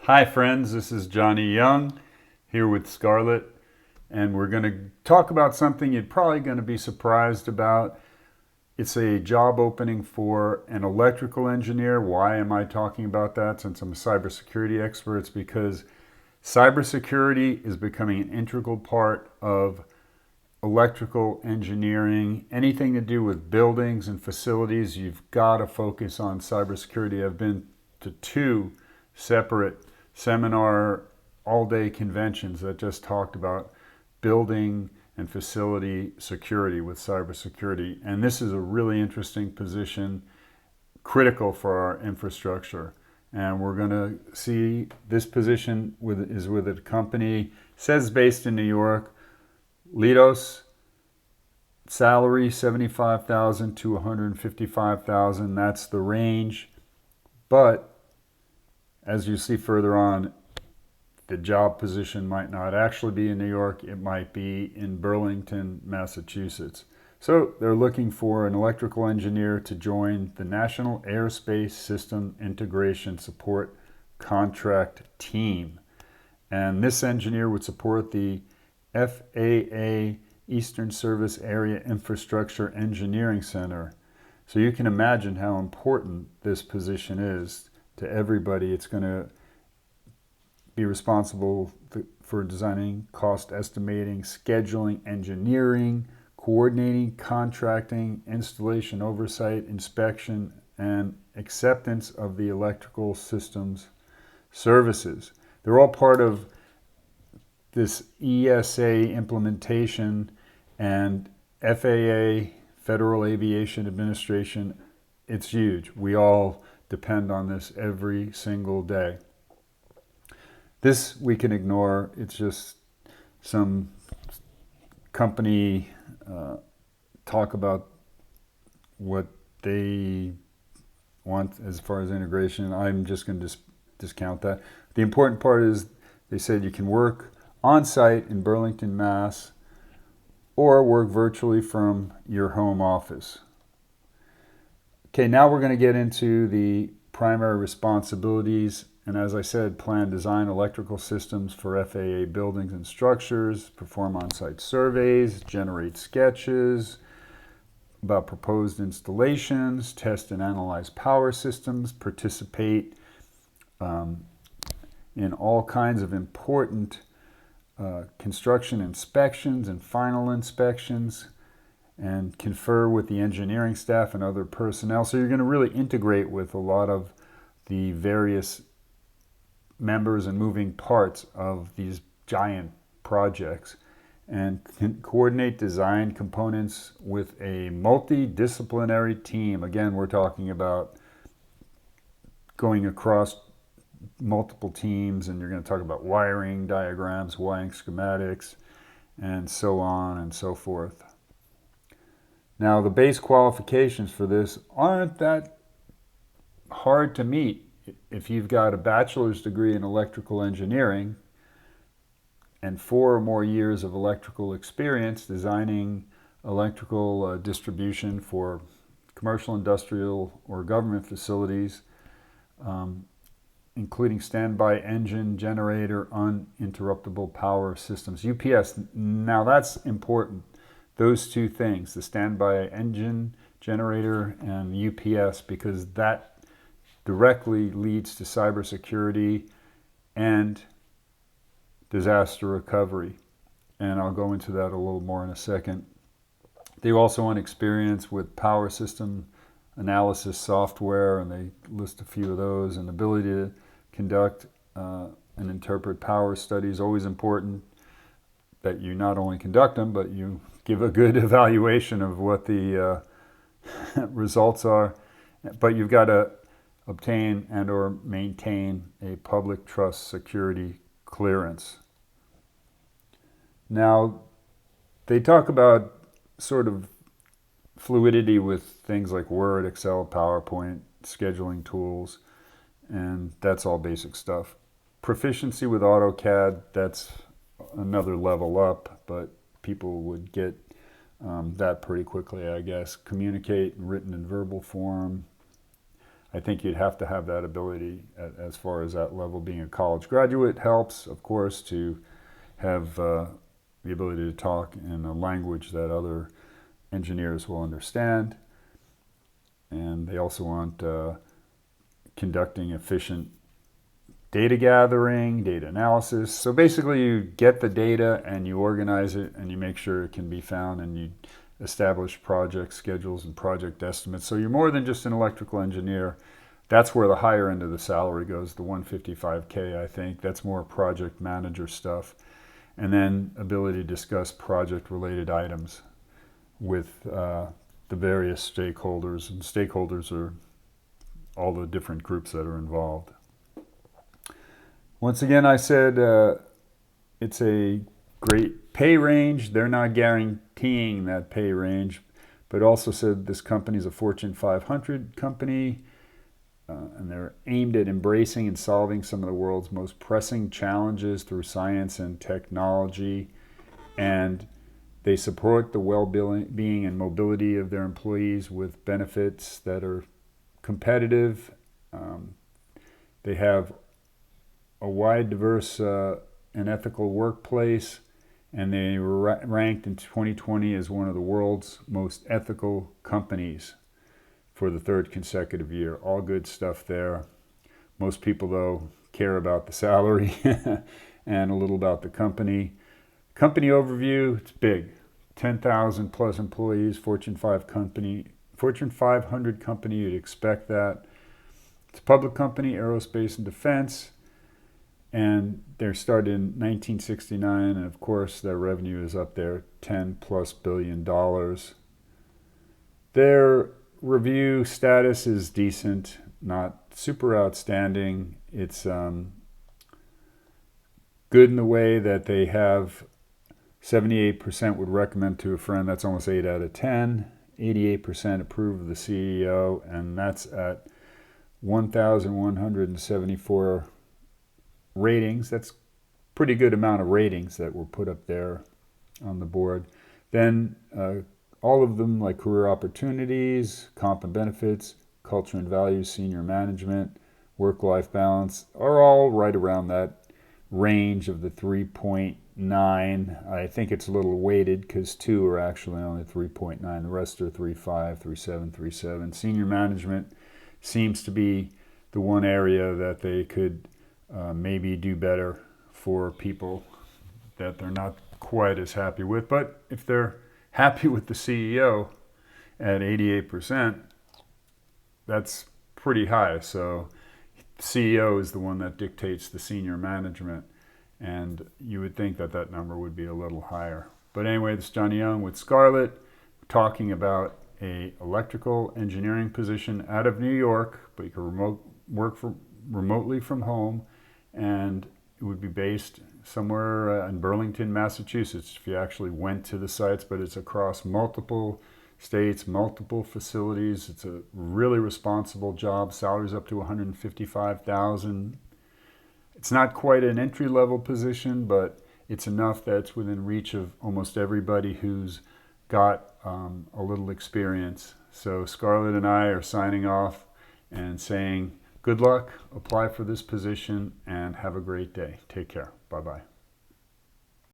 Hi friends, this is Johnny Young here with Scarlett, and we're going to talk about something you're probably going to be surprised about. It's a job opening for an electrical engineer. Why am I talking about that? Since I'm a cybersecurity expert, it's because cybersecurity is becoming an integral part of electrical engineering. Anything to do with buildings and facilities, you've got to focus on cybersecurity. I've been to two separate seminar all-day conventions that just talked about building and facility security with cybersecurity. And this is a really interesting position, critical for our infrastructure. And we're going to see this position is with a company, says based in New York, Leidos. Salary $75,000 to $155,000. That's the range. But as you see further on, the job position might not actually be in New York. It might be in Burlington, Massachusetts. So they're looking for an electrical engineer to join the National Aerospace System Integration Support Contract Team. And this engineer would support the FAA Eastern Service Area Infrastructure Engineering Center. So you can imagine how important this position is to everybody. It's going to be responsible for designing, cost estimating, scheduling, engineering, coordinating, contracting, installation, oversight, inspection, and acceptance of the electrical systems services. They're all part of this ESA implementation, and FAA, Federal Aviation Administration, it's huge. We all depend on this every single day. This we can ignore. It's just some company talk about what they want as far as integration. I'm just going to discount that. The important part is they said you can work on site in Burlington, Mass, or work virtually from your home office. Okay, now we're going to get into the primary responsibilities. And as I said, plan, design electrical systems for FAA buildings and structures, perform on-site surveys, generate sketches about proposed installations, test and analyze power systems, participate in all kinds of important construction inspections and final inspections, and confer with the engineering staff and other personnel. So you're going to really integrate with a lot of the various members and moving parts of these giant projects, and coordinate design components with a multidisciplinary team. Again, we're talking about going across multiple teams, and you're going to talk about wiring diagrams, wiring schematics, and so on and so forth. Now, the base qualifications for this aren't that hard to meet. If you've got a bachelor's degree in electrical engineering and 4 or more years of electrical experience designing electrical distribution for commercial, industrial, or government facilities, including standby engine, generator, uninterruptible power systems, UPS. Now that's important. Those two things, the standby engine, generator, and UPS, because that directly leads to cybersecurity and disaster recovery. And I'll go into that a little more in a second. They also want experience with power system analysis software, and they list a few of those, and ability to conduct and interpret power studies. Always important that you not only conduct them, but you give a good evaluation of what the results are. But you've got to obtain and or maintain a public trust security clearance. Now, they talk about sort of fluidity with things like Word, Excel, PowerPoint, scheduling tools, and that's all basic stuff. Proficiency with AutoCAD, that's another level up, but people would get that pretty quickly, I guess. Communicate in written and verbal form. I think you'd have to have that ability as far as that level. Being a college graduate helps, of course, to have the ability to talk in a language that other engineers will understand. And they also want conducting efficient data gathering, data analysis. So basically you get the data and you organize it and you make sure it can be found, and you establish project schedules and project estimates. So you're more than just an electrical engineer. That's where the higher end of the salary goes, the 155K, I think. That's more project manager stuff. And then ability to discuss project related items with the various stakeholders. And stakeholders are all the different groups that are involved. Once again, I said it's a great pay range. They're not guaranteeing that pay range, but also said this company is a Fortune 500 company, and they're aimed at embracing and solving some of the world's most pressing challenges through science and technology, and they support the well-being and mobility of their employees with benefits that are competitive. They have a wide, diverse, and ethical workplace, and they were ranked in 2020 as one of the world's most ethical companies for the third consecutive year. All good stuff there. Most people, though, care about the salary and a little about the company. Company overview, it's big. 10,000 plus employees, Fortune 500 company, you'd expect that. It's a public company, aerospace and defense. And they're started in 1969, and of course their revenue is up there, $10+ billion. Their review status is decent, not super outstanding. It's good in the way that they have 78% would recommend to a friend. That's almost 8 out of 10. 88% approve of the CEO, and that's at 1,174 ratings. That's pretty good amount of ratings that were put up there on the board. Then all of them, like career opportunities, comp and benefits, culture and values, senior management, work-life balance, are all right around that range of the 3.9. I think it's a little weighted because 2 are actually only 3.9. The rest are 3.5, 3.7, 3.7. Senior management seems to be the one area that they could maybe do better for people that they're not quite as happy with. But if they're happy with the CEO at 88%, that's pretty high. So the CEO is the one that dictates the senior management, and you would think that that number would be a little higher. But anyway, this is Johnny Young with Scarlett, talking about a electrical engineering position out of New York, but you can work remotely from home. And it would be based somewhere in Burlington, Massachusetts, if you actually went to the sites, but it's across multiple states, multiple facilities. It's a really responsible job. Salary's up to $155,000. It's not quite an entry-level position, but it's enough that it's within reach of almost everybody who's got a little experience. So Scarlett and I are signing off and saying, good luck, apply for this position, and have a great day. Take care. Bye-bye.